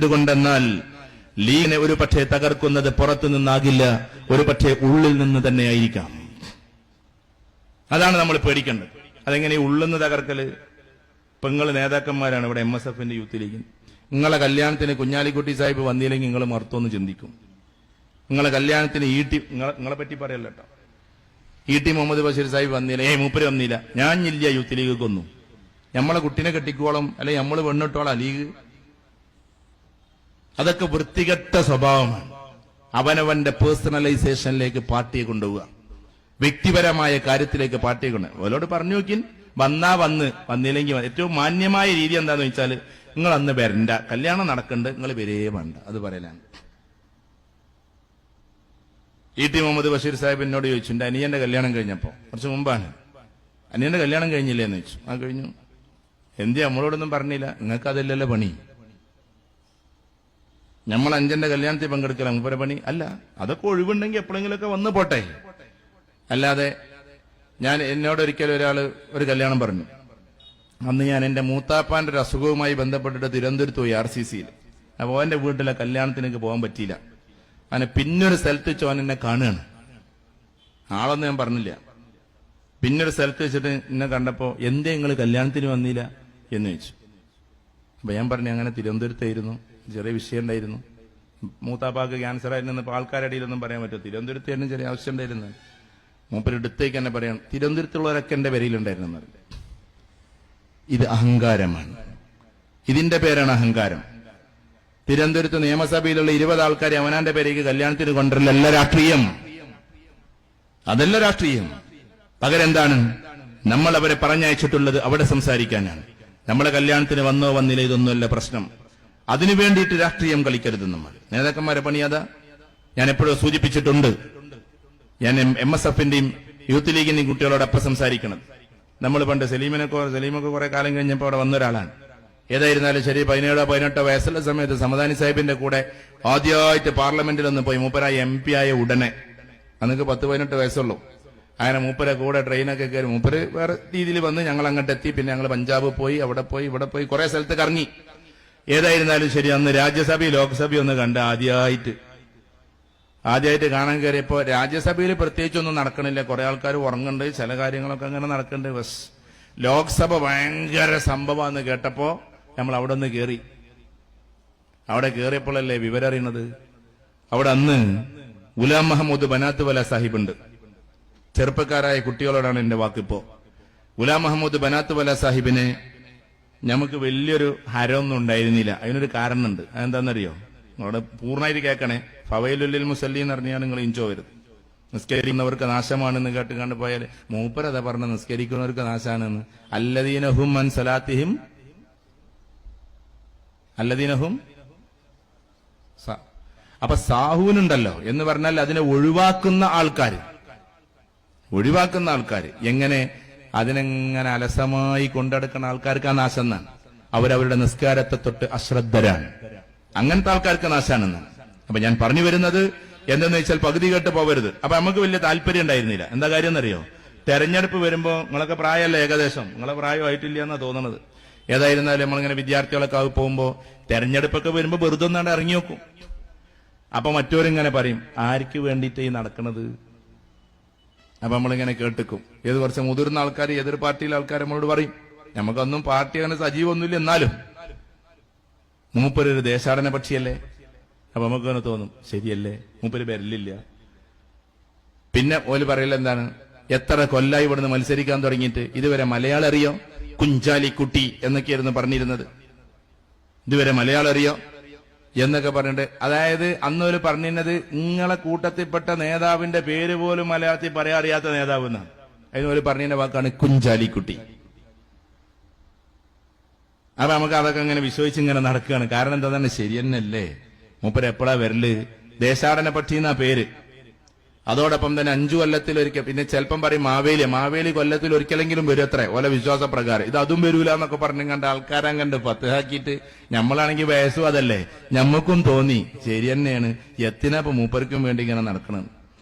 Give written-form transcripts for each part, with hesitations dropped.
എന്തുകൊണ്ടെന്നാൽ ലീഗിനെ ഒരു പക്ഷേ തകർക്കുന്നത് പുറത്തു നിന്നാകില്ല, ഒരു പക്ഷേ ഉള്ളിൽ നിന്ന് തന്നെ ആയിരിക്കാം. അതാണ് നമ്മൾ പേടിക്കേണ്ടത്. അതെങ്ങനെ ഉള്ളിൽ നിന്ന് തകർക്കല്? ഇപ്പൊ നിങ്ങൾ നേതാക്കന്മാരാണ് ഇവിടെ MSFന്റെ യൂത്ത് ലീഗിൽ. നിങ്ങളെ കല്യാണത്തിന് കുഞ്ഞാലിക്കുട്ടി സാഹിബ് വന്നില്ലെങ്കിൽ നിങ്ങൾ മറുത്തൊന്ന് ചിന്തിക്കും. നിങ്ങളെ കല്യാണത്തിന് നിങ്ങളെ പറ്റി പറയല്ല കേട്ടോ, ET മുഹമ്മദ് ബഷീർ സാഹിബ് വന്നില്ല, മൂപ്പര് വന്നില്ല, ഞാൻ ഇല്ല യൂത്ത് ലീഗ് ഒന്നും. നമ്മളെ കുട്ടിനെ കെട്ടിക്കോളം അല്ലെ നമ്മൾ പെണ്ണിട്ടോളാം ലീഗ്. അതൊക്കെ വൃത്തികെട്ട സ്വഭാവമാണ്. അവനവന്റെ പേഴ്സണലൈസേഷനിലേക്ക് പാർട്ടിയെ കൊണ്ടുപോവുക, വ്യക്തിപരമായ കാര്യത്തിലേക്ക് പാർട്ടിയെ കൊണ്ടുപോകുക. അവരോട് പറഞ്ഞു നോക്കിൻ, വന്നില്ലെങ്കിൽ ഏറ്റവും മാന്യമായ രീതി എന്താന്ന് വെച്ചാൽ നിങ്ങൾ അന്ന് വരണ്ട, കല്യാണം നടക്കണ്ട്, നിങ്ങൾ വരേ വേണ്ട, അത് പറയലാണ്. ET മുഹമ്മദ് ബഷീർ സാഹിബ് എന്നോട് ചോദിച്ചു, എന്റെ അനിയന്റെ കല്യാണം കഴിഞ്ഞപ്പോ കുറച്ച് മുമ്പാണ്, അനിയന്റെ കല്യാണം കഴിഞ്ഞില്ലേ എന്ന് ചോദിച്ചു. ആ കഴിഞ്ഞു. എന്തിയാ നമ്മളോടൊന്നും പറഞ്ഞില്ല? നിങ്ങൾക്ക് അതല്ലല്ലോ പണി. നമ്മൾ അഞ്ചന്റെ കല്യാണത്തിൽ പങ്കെടുക്കല മുപ്പര പണി അല്ല. അതൊക്കെ ഒഴിവുണ്ടെങ്കിൽ എപ്പോഴെങ്കിലൊക്കെ വന്ന് പോട്ടെ. അല്ലാതെ എന്നോട് ഒരിക്കലും ഒരാള് ഒരു കല്യാണം പറഞ്ഞു. അന്ന് ഞാൻ എന്റെ മൂത്താപ്പാന്റെ ഒരു അസുഖവുമായി ബന്ധപ്പെട്ടിട്ട് തിരുവനന്തപുരത്ത് പോയി RCCയിൽ. അപ്പൊ അവന്റെ വീട്ടിലെ കല്യാണത്തിനൊക്കെ പോകാൻ പറ്റിയില്ല. അങ്ങനെ പിന്നൊരു സ്ഥലത്ത് വെച്ച് അവൻ എന്നെ കാണുകയാണ്. ആളൊന്നും ഞാൻ പറഞ്ഞില്ല. പിന്നൊരു സ്ഥലത്ത് വെച്ചിട്ട് എന്നെ കണ്ടപ്പോ എന്തേ നിങ്ങൾ കല്യാണത്തിന് വന്നില്ല എന്ന് ചോദിച്ചു. അപ്പൊ ഞാൻ പറഞ്ഞു, അങ്ങനെ തിരുവനന്തപുരത്തായിരുന്നു, ചെറിയ വിഷയം ഉണ്ടായിരുന്നു, മൂത്താപ്പാക്ക് ക്യാൻസർ ആയിരുന്നു. ഇപ്പൊ ആൾക്കാരുടെ ഇടയിലൊന്നും പറയാൻ പറ്റും. തിരുവനന്തപുരത്തായിരുന്നു, ചെറിയ ആവശ്യം ഉണ്ടായിരുന്നു. മൂപ്പര് അടുത്തേക്ക് തന്നെ പറയാം, തിരുവനന്തപുരത്തുള്ളവരൊക്കെ എന്റെ പേരിലുണ്ടായിരുന്നു. ഇത് അഹങ്കാരമാണ്. ഇതിന്റെ പേരാണ് അഹങ്കാരം. തിരുവനന്തപുരത്ത് നിയമസഭയിലുള്ള 20 ആൾക്കാരെ അവനാന്റെ പേരേക്ക് കല്യാണത്തിന് കൊണ്ടുവരില്ല രാഷ്ട്രീയം. അതല്ല രാഷ്ട്രീയം. പകരം എന്താണ്? നമ്മൾ അവരെ പറഞ്ഞയച്ചിട്ടുള്ളത് അവിടെ സംസാരിക്കാനാണ്. നമ്മളെ കല്യാണത്തിന് വന്നോ വന്നില്ല ഇതൊന്നുമല്ല പ്രശ്നം. അതിനു വേണ്ടിയിട്ട് രാഷ്ട്രീയം കളിക്കരുത്. നമ്മൾ നേതാക്കന്മാരെ പണിയാതാ ഞാൻ എപ്പോഴും സൂചിപ്പിച്ചിട്ടുണ്ട്. ഞാൻ MSFന്റെയും യൂത്ത് ലീഗിന്റെയും കുട്ടികളോടൊപ്പം സംസാരിക്കണം. നമ്മൾ പണ്ട് സലീമൊക്കെ കുറെ കാലം കഴിഞ്ഞപ്പോൾ അവിടെ വന്നൊരാളാണ്. ഏതായിരുന്നാലും ശരി, 17-18 വയസ്സുള്ള സമയത്ത് സമദാനി സാഹിബിന്റെ കൂടെ ആദ്യമായിട്ട് പാർലമെന്റിൽ ഒന്ന് പോയി. മൂപ്പരായ MP ആയ ഉടനെ, അന്നൊക്കെ 10-18 വയസ്സുള്ളൂ. അങ്ങനെ മൂപ്പരെ കൂടെ ട്രെയിനൊക്കെ കയറി മൂപ്പര് വേറെ രീതിയിൽ വന്ന് ഞങ്ങൾ അങ്ങോട്ട് എത്തി. പിന്നെ ഞങ്ങൾ പഞ്ചാബ് പോയി, അവിടെ പോയി, ഇവിടെ പോയി, കുറെ സ്ഥലത്ത് കറങ്ങി. ഏതായിരുന്നാലും ശരി, അന്ന് രാജ്യസഭയും ലോക്സഭയും ഒന്ന് കണ്ട് ആദ്യമായിട്ട് കാണാൻ കയറിയപ്പോ രാജ്യസഭയിൽ പ്രത്യേകിച്ചൊന്നും നടക്കണില്ല. കുറെ ആൾക്കാർ ഉറങ്ങുന്നുണ്ട്, ചില കാര്യങ്ങളൊക്കെ അങ്ങനെ നടക്കുന്നുണ്ട്. ബസ് ലോക്സഭ ഭയങ്കര സംഭവമാണെന്ന് കേട്ടപ്പോ നമ്മൾ അവിടെ ഒന്ന് കയറി. അവിടെ കയറിയപ്പോഴല്ലേ വിവരം അറിയണത്, അവിടെ അന്ന് ഗുലാം മുഹമ്മദ് ബനാത്ത് വല സാഹിബ് ഉണ്ട്. ചെറുപ്പക്കാരായ കുട്ടികളോടാണ് എന്റെ വാക്കിപ്പോ. ഗുലാം മുഹമ്മദ് ബനാത്ത് വല സാഹിബിന് നമുക്ക് വലിയൊരു ഹരമൊന്നും ഉണ്ടായിരുന്നില്ല. അതിനൊരു കാരണമുണ്ട്. അതെന്താണെന്നറിയോ? അവിടെ പൂർണ്ണമായിട്ട് കേൾക്കണേ. ഫവൈലുൽ മുസല്ലി എന്ന് പറഞ്ഞാൽ നിങ്ങൾ ഇഞ്ചോ വരുത്. നിസ്കരിക്കുന്നവർക്ക് നാശമാണെന്ന് കേട്ട് കണ്ടു പോയാൽ മൂപ്പരതാ പറഞ്ഞ നിസ്കരിക്കുന്നവർക്ക് നാശാണെന്ന്. അല്ലദീനഹും അൻ സലാത്തിഹിം അല്ലദീനഹും. അപ്പൊ സാഹൂനുണ്ടല്ലോ എന്ന് പറഞ്ഞാൽ അതിനെ ഒഴിവാക്കുന്ന ആൾക്കാർ എങ്ങനെ അതിനെങ്ങനെ അലസമായി കൊണ്ടെടുക്കുന്ന ആൾക്കാർക്ക് ആ നാശം എന്നാണ്. അവരവരുടെ നിസ്കാരത്തെ തൊട്ട് അശ്രദ്ധരാണ്. അങ്ങനത്തെ ആൾക്കാർക്ക് നാശാണെന്നാണ്. അപ്പൊ ഞാൻ പറഞ്ഞു വരുന്നത് എന്തെന്ന് വെച്ചാൽ പകുതി കേട്ട് പോകരുത്. അപ്പൊ നമുക്ക് വലിയ താല്പര്യം ഉണ്ടായിരുന്നില്ല. എന്താ കാര്യം എന്നറിയോ? തെരഞ്ഞെടുപ്പ് വരുമ്പോ നിങ്ങളൊക്കെ പ്രായമല്ല, ഏകദേശം നിങ്ങളെ പ്രായമായിട്ടില്ല എന്നാ തോന്നണത്. ഏതായിരുന്നാലും നമ്മളിങ്ങനെ വിദ്യാർത്ഥികളൊക്കെ പോകുമ്പോ തെരഞ്ഞെടുപ്പൊക്കെ വരുമ്പോ വെറുതെ ഒന്നാണ്ട് ഇറങ്ങി നോക്കും. അപ്പൊ മറ്റോരിങ്ങനെ പറയും, ആർക്ക് വേണ്ടിയിട്ട് ഈ നടക്കണത്? അപ്പൊ നമ്മളിങ്ങനെ കേട്ടിക്കും. ഏത് കുറച്ച് മുതിർന്ന ആൾക്കാർ, എതിർ പാർട്ടിയിലെ ആൾക്കാർ നമ്മളോട് പറയും, നമുക്കൊന്നും പാർട്ടി അങ്ങനെ സജീവമൊന്നുമില്ല, എന്നാലും മൂപ്പരൊരു ദേശാടന പക്ഷിയല്ലേ. അപ്പൊ നമുക്കങ്ങനെ തോന്നും, ശരിയല്ലേ, മൂപ്പര് വരലില്ല. പിന്നെ ഓല് പറയല എന്താണ്, എത്ര കൊല്ലായി ഇവിടുന്ന് മത്സരിക്കാൻ തുടങ്ങിയിട്ട് ഇതുവരെ മലയാളം അറിയോ? കുഞ്ചാലിക്കുട്ടി എന്നൊക്കെയായിരുന്നു പറഞ്ഞിരുന്നത്. ഇതുവരെ മലയാളം അറിയോ എന്നൊക്കെ പറഞ്ഞിട്ട്, അതായത് അന്നോല് പറഞ്ഞിരുന്നത് നിങ്ങളെ കൂട്ടത്തിൽപ്പെട്ട നേതാവിന്റെ പേര് പോലും മലയാളത്തിൽ പറയാൻ അറിയാത്ത നേതാവ് എന്നാണ്. അതിനോല് പറഞ്ഞതിന്റെ വാക്കാണ് കുഞ്ചാലിക്കുട്ടി. അപ്പൊ നമുക്ക് അതൊക്കെ അങ്ങനെ വിശ്വസിച്ചിങ്ങനെ നടക്കുകയാണ്. കാരണം എന്താ തന്നെ, ശരി തന്നെയല്ലേ, മൂപ്പര് എപ്പോഴാ വരല്? ദേശാടന പക്ഷി എന്നാ പേര്. അതോടൊപ്പം തന്നെ 5 കൊല്ലത്തിൽ ഒരിക്കൽ, പിന്നെ ചിലപ്പം പറയും മാവേലി കൊല്ലത്തിൽ ഒരിക്കലെങ്കിലും വരും അത്രേ ഓല വിശ്വാസപ്രകാരം. ഇത് അതും വരൂല എന്നൊക്കെ പറഞ്ഞു കണ്ട ആൾക്കാരെ കണ്ട് പത്താക്കിയിട്ട് നമ്മളാണെങ്കിൽ വയസ്സും അതല്ലേ, ഞമ്മക്കും തോന്നി ശരി തന്നെയാണ്, എത്തിനാ ഇപ്പൊ മൂപ്പർക്കും വേണ്ടി ഇങ്ങനെ നടക്കണം.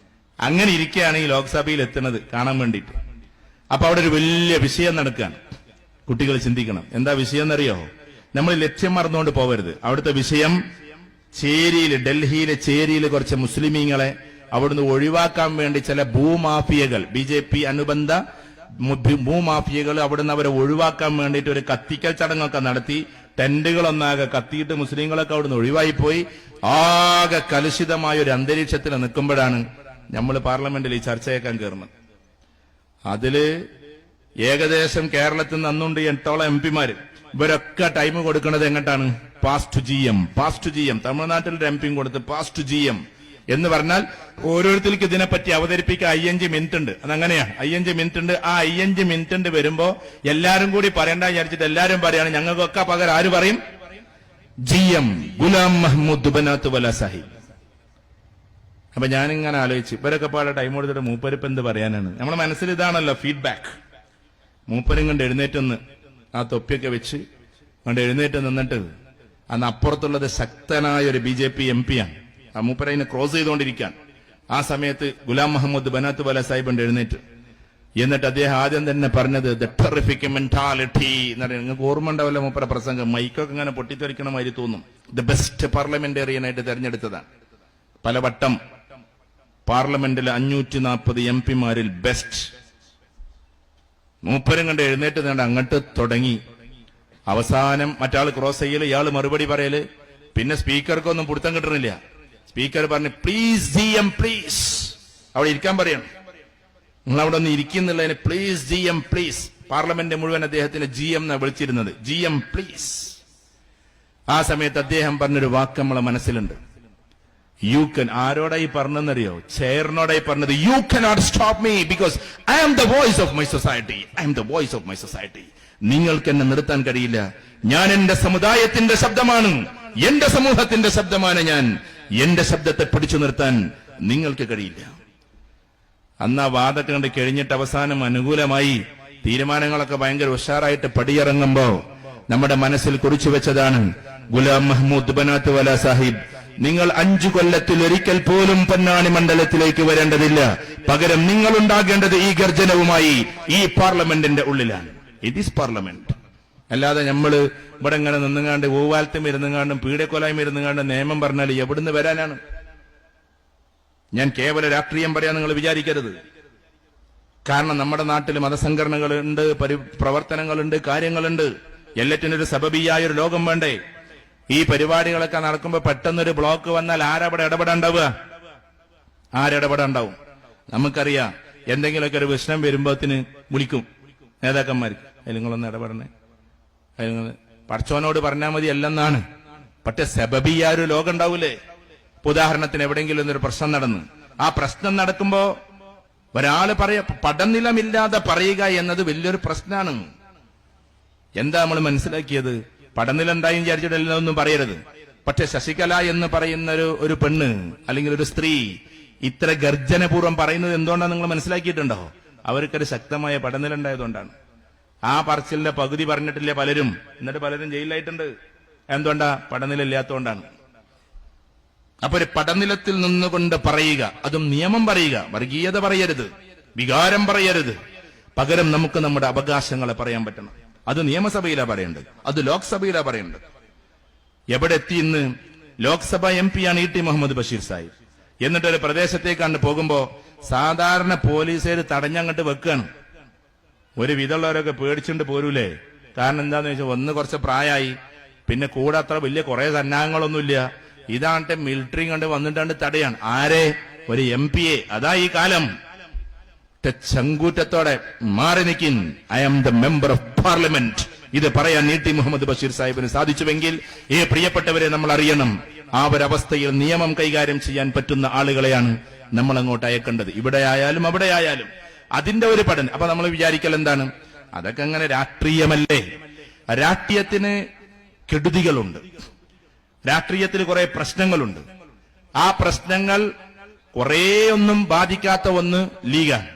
അങ്ങനെ ഇരിക്കുകയാണ് ഈ ലോക്സഭയിൽ എത്തുന്നത് കാണാൻ വേണ്ടിയിട്ട്. അപ്പൊ അവിടെ ഒരു വലിയ വിഷയം നടക്കുകയാണ്. കുട്ടികൾ ചിന്തിക്കണം, എന്താ വിഷയം എന്നറിയോ? നമ്മൾ ലക്ഷ്യം മറന്നുകൊണ്ട് പോകരുത്. അവിടുത്തെ വിഷയം ചേരിയിൽ, ഡൽഹിയിലെ ചേരിയിൽ കുറച്ച് മുസ്ലിമീങ്ങളെ അവിടുന്ന് ഒഴിവാക്കാൻ വേണ്ടി ചില ഭൂമാഫിയകൾ, BJP അനുബന്ധ ഭൂമാഫിയകൾ അവിടുന്ന് അവരെ ഒഴിവാക്കാൻ വേണ്ടിയിട്ട് ഒരു കത്തിക്കൽ ചടങ്ങൊക്കെ നടത്തി ടെന്റുകളൊന്നാകെ കത്തിയിട്ട് മുസ്ലിങ്ങളൊക്കെ അവിടുന്ന് ഒഴിവായിപ്പോയി. ആകെ കലുഷിതമായ ഒരു അന്തരീക്ഷത്തിൽ നിൽക്കുമ്പോഴാണ് നമ്മൾ പാർലമെന്റിൽ ഈ ചർച്ചയേക്കാൻ കയറുന്നത്. അതില് ഏകദേശം കേരളത്തിൽ നിന്ന് അന്നുണ്ട് 8ഓളം MP മാര്. ഇവരൊക്കെ ടൈം കൊടുക്കുന്നത് എങ്ങോട്ടാണ്? Past to GM. തമിഴ്നാട്ടിൽ ഒരു MP കൊടുത്ത് പാസ്റ്റ് ടു GM എന്ന് പറഞ്ഞാൽ ഓരോരുത്തർക്ക് ഇതിനെപ്പറ്റി അവതരിപ്പിക്കാൻ 5 മിനിറ്റ് ഉണ്ട്. അതങ്ങനെയാ, 5 മിനിറ്റ് ഉണ്ട്. ആ 5 മിനിറ്റ് ഉണ്ട് വരുമ്പോ എല്ലാരും കൂടി പറയണ്ട വിചാരിച്ചിട്ട് എല്ലാരും പറയാണ്. ഞങ്ങൾക്കൊക്കെ പകരം ആര് പറയും? GM, ഗുലാം മഹ്മൂദ് ബനാത്ത് വല സാഹിബ്. അപ്പൊ ഞാനിങ്ങനെ ആലോചിച്ചു, ഇവരൊക്കെ പാടെ ടൈം കൊടുത്തിട്ട് മൂപ്പരിപ്പ് എന്ത് പറയാനാണ്? നമ്മുടെ മനസ്സിൽ ഇതാണല്ലോ ഫീഡ്ബാക്ക്. മൂപ്പരും കണ്ട് എഴുന്നേറ്റൊന്ന് ആ തൊപ്പിയൊക്കെ വെച്ച് കണ്ട് എഴുന്നേറ്റ് നിന്നിട്ട് അന്ന് അപ്പുറത്തുള്ളത് ശക്തനായ ഒരു BJP MP ആണ്. ആ മൂപ്പരതിനെ ക്രോസ് ചെയ്തുകൊണ്ടിരിക്കാൻ. ആ സമയത്ത് ഗുലാം മഹമ്മദ് ബനാത്ത് വല സാഹിബ് ഉണ്ട് എഴുന്നേറ്റ്. എന്നിട്ട് അദ്ദേഹം ആദ്യം തന്നെ പറഞ്ഞത് ദ ടെറിഫിക് മെന്റാലിറ്റി എന്ന് പറയുന്നത്. നിങ്ങൾക്ക് ഓർമ്മ ഉണ്ടാവില്ല മൂപ്പര പ്രസംഗം, മൈക്കൊക്കെ ഇങ്ങനെ പൊട്ടിത്തെറിക്കണ മാതിരി തോന്നും. ദ ബെസ്റ്റ് പാർലമെന്റേറിയനായിട്ട് തെരഞ്ഞെടുത്തതാണ്. പലവട്ടം പാർലമെന്റിൽ 540 MP മാരിൽ ബെസ്റ്റ്. മൂപ്പരും കണ്ട് എഴുന്നേറ്റ് നേണ്ട അങ്ങോട്ട് തുടങ്ങി. അവസാനം മറ്റാൾ ക്രോസ് ചെയ്യല്, ഇയാള് മറുപടി പറയല്. പിന്നെ സ്പീക്കർക്കൊന്നും പിടുത്തം കിട്ടണില്ല. സ്പീക്കർ പറഞ്ഞു പ്ലീസ് GM പ്ലീസ്. അവിടെ ഇരിക്കാൻ പറയണം. നിങ്ങൾ അവിടെ ഒന്ന് ഇരിക്കുന്നുള്ളതിന് പ്ലീസ് GM പ്ലീസ്. പാർലമെന്റ് മുഴുവൻ അദ്ദേഹത്തിന് GM എന്നാണ് വിളിച്ചിരുന്നത്. GM please. ആ സമയത്ത് അദ്ദേഹം പറഞ്ഞൊരു വാക്ക് നമ്മളെ മനസ്സിലുണ്ട്. യു കൻ, ആരോടായി പറഞ്ഞെന്നറിയോ? ചെയറിനോടായി പറഞ്ഞത്. You cannot stop me because I am the voice of my society. I am the voice of my society. നിങ്ങൾക്ക് എന്നെ നിർത്താൻ കഴിയില്ല. ഞാൻ എന്റെ സമുദായത്തിന്റെ ശബ്ദമാണ്, എന്റെ സമൂഹത്തിന്റെ ശബ്ദമാണ് ഞാൻ. എന്റെ ശബ്ദത്തെ പിടിച്ചു നിർത്താൻ നിങ്ങൾക്ക് കഴിയില്ല. അന്ന് ആ വാദമൊക്കെ കണ്ട് കഴിഞ്ഞിട്ട് അവസാനം അനുകൂലമായി തീരുമാനങ്ങളൊക്കെ ഭയങ്കര ഉഷാറായിട്ട് പടിയിറങ്ങുമ്പോ നമ്മുടെ മനസ്സിൽ കുറിച്ചു വെച്ചതാണ് ഗുലാം മഹ്മൂദ് ബനാത്ത് വല സാഹിബ്, നിങ്ങൾ 5 കൊല്ലത്തിൽ ഒരിക്കൽ പോലും പൊന്നാനി മണ്ഡലത്തിലേക്ക് വരേണ്ടതില്ല. പകരം നിങ്ങൾ ഉണ്ടാകേണ്ടത് ഈ ഗർജനവുമായി ഈ പാർലമെന്റിന്റെ ഉള്ളിലാണ്. It is parliament. അല്ലാതെ നമ്മള് ഇവിടെ ഇങ്ങനെ നിന്നുകാണ്ട് ഊവാലത്തും ഇരുന്നുകാണ്ടും പീഡക്കൊലായ്മ ഇരുന്നുകാണ്ടും നിയമം പറഞ്ഞാൽ എവിടുന്ന് വരാനാണ്? ഞാൻ കേവല രാഷ്ട്രീയം പറയാൻ നിങ്ങൾ വിചാരിക്കരുത്. കാരണം നമ്മുടെ നാട്ടിൽ മതസംഘടനകളുണ്ട്, പ്രവർത്തനങ്ങളുണ്ട്, കാര്യങ്ങളുണ്ട്. എല്ലാറ്റിനൊരു സബബിയായ ഒരു ലോകം വേണ്ടേ? ഈ പരിപാടികളൊക്കെ നടക്കുമ്പോ പെട്ടെന്നൊരു ബ്ലോക്ക് വന്നാൽ ആരവിടെ ഇടപെടാണ്ടാവുക? ആരിടപെടാണ്ടാവും? നമുക്കറിയാം. എന്തെങ്കിലുമൊക്കെ ഒരു പ്രശ്നം വരുമ്പോത്തിന് വിളിക്കും നേതാക്കന്മാർക്ക്, അതിൽ നിങ്ങളൊന്ന് ഇടപെടണേ, പടച്ചോനോട് പറഞ്ഞാൽ മതി അല്ലെന്നാണ്. പക്ഷെ സബബിയായ ഒരു ലോകം ഉണ്ടാവൂലേ? ഉദാഹരണത്തിന് എവിടെയെങ്കിലും ഒന്നൊരു പ്രശ്നം നടന്നു, ആ പ്രശ്നം നടക്കുമ്പോ ഒരാള് പഠനനിലമില്ലാതെ പറയുക എന്നത് വലിയൊരു പ്രശ്നമാണ്. എന്താ നമ്മൾ മനസ്സിലാക്കിയത്? പഠനനില എന്തായി വിചാരിച്ചിട്ട് എല്ലാം ഒന്നും പറയരുത്. പക്ഷെ ശശികല എന്ന് പറയുന്ന ഒരു പെണ്ണ് അല്ലെങ്കിൽ ഒരു സ്ത്രീ ഇത്ര ഗർജനപൂർവ്വം പറയുന്നത് എന്തുകൊണ്ടാണ് നിങ്ങൾ മനസ്സിലാക്കിയിട്ടുണ്ടോ? അവർക്കൊരു ശക്തമായ പഠനനില ഉണ്ടായതുകൊണ്ടാണ്. ആ പറച്ചിലിന്റെ പകുതി പറഞ്ഞിട്ടില്ല പലരും, എന്നിട്ട് പലരും ജയിലിലായിട്ടുണ്ട്. എന്തുകൊണ്ടാ? പഠനനില ഇല്ലാത്തതുകൊണ്ടാണ്. അപ്പൊ ഒരു പഠനനിലത്തിൽ നിന്നുകൊണ്ട് പറയുക, അതും നിയമം പറയുക, വർഗീയത പറയരുത്, വികാരം പറയരുത്. പകരം നമുക്ക് നമ്മുടെ അവകാശങ്ങളെ പറയാൻ പറ്റണം. അത് നിയമസഭയിലാ പറയേണ്ടത്, അത് ലോക്സഭയിലാ പറയേണ്ടത്. എവിടെ എത്തി ഇന്ന്? ലോക്സഭ MP ആണ് ET മുഹമ്മദ് ബഷീർ സാഹിബ്. എന്നിട്ടൊരു പ്രദേശത്തേക്കാണ്ട് പോകുമ്പോ സാധാരണ പോലീസുകാർ തടഞ്ഞങ്ങോട്ട് വെക്കുകയാണ്. ഒരു വിധമുള്ളവരൊക്കെ പേടിച്ചുകൊണ്ട് പോരൂലേ? കാരണം എന്താന്ന് വെച്ചാൽ ഒന്ന് കുറച്ച് പ്രായമായി, പിന്നെ കൂടെ അത്ര വലിയ കുറെ സന്നാഹങ്ങളൊന്നുമില്ല. ഇതാണ്ടെ മിലിറ്ററി കണ്ട് വന്നിട്ടാണ്ട് തടയാണ്. ആരെ? ഒരു MP-യെ. അതാ ഈ കാലം. ചങ്കൂറ്റത്തോടെ മാറി നിൽക്കിൻ, I am the member of parliament. ഇത് പറയാൻ ET മുഹമ്മദ് ബഷീർ സാഹിബിന് സാധിച്ചുവെങ്കിൽ പ്രിയപ്പെട്ടവരെ നമ്മൾ അറിയണം, ആ ഒരവസ്ഥയിൽ നിയമം കൈകാര്യം ചെയ്യാൻ പറ്റുന്ന ആളുകളെയാണ് നമ്മൾ അങ്ങോട്ട് അയക്കേണ്ടത്. ഇവിടെ ആയാലും അവിടെ ആയാലും അതിന്റെ ഒരു പഠനം. അപ്പൊ നമ്മൾ വിചാരിക്കൽ എന്താണ്? അതൊക്കെ അങ്ങനെ രാഷ്ട്രീയമല്ലേ? രാഷ്ട്രീയത്തിന് കെടുതികളുണ്ട്, രാഷ്ട്രീയത്തിൽ കുറെ പ്രശ്നങ്ങളുണ്ട്. ആ പ്രശ്നങ്ങൾ കുറെ ഒന്നും ബാധിക്കാത്ത ഒന്ന് ലീഗാണ്.